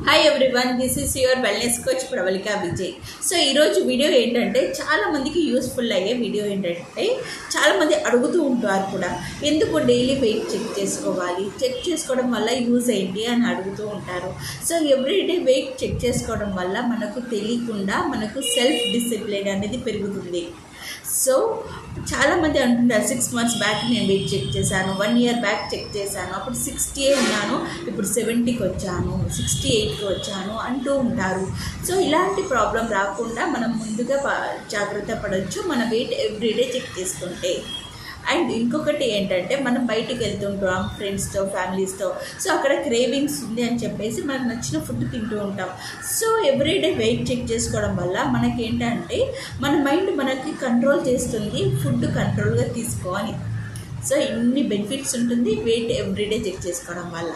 Hi everyone, this is your wellness coach Pravallika Vijay. So ఈరోజు వీడియో ఏంటంటే చాలామందికి యూస్ఫుల్ అయ్యే వీడియో ఏంటంటే చాలామంది అడుగుతూ ఉంటారు కూడా, ఎందుకు డైలీ వెయిట్ చెక్ చేసుకోవాలి, చెక్ చేసుకోవడం వల్ల యూజ్ ఏంటి అని అడుగుతూ ఉంటారు. సో ఎవ్రీడే వెయిట్ చెక్ చేసుకోవడం వల్ల మనకు తెలియకుండా మనకు సెల్ఫ్ డిసిప్లిన్ అనేది పెరుగుతుంది. సో చాలామంది అంటుంటారు 6 months బ్యాక్ నేను వెయిట్ చెక్ చేశాను, 1 year బ్యాక్ చెక్ చేశాను, అప్పుడు 60 ఉన్నాను, ఇప్పుడు 70కి వచ్చాను, 68కి వచ్చాను అంటూ ఉంటారు. సో ఇలాంటి ప్రాబ్లం రాకుండా మనం ముందుగా జాగ్రత్త పడవచ్చు మన వెయిట్ ఎవ్రీడే చెక్ చేసుకుంటే. అండ్ ఇంకొకటి ఏంటంటే మనం బయటికి వెళ్తుంటాం ఫ్రెండ్స్తో, ఫ్యామిలీస్తో. సో అక్కడ క్రేవింగ్స్ ఉంది అని చెప్పేసి మనకు నచ్చిన ఫుడ్ తింటూ ఉంటాం. సో ఎవ్రీడే వెయిట్ చెక్ చేసుకోవడం వల్ల మనకేంటంటే మన మైండ్ మనకి కంట్రోల్ చేస్తుంది, ఫుడ్ కంట్రోల్గా తీసుకో అని. సో ఇన్ని బెనిఫిట్స్ ఉంటుంది వెయిట్ ఎవ్రీడే చెక్ చేసుకోవడం వల్ల.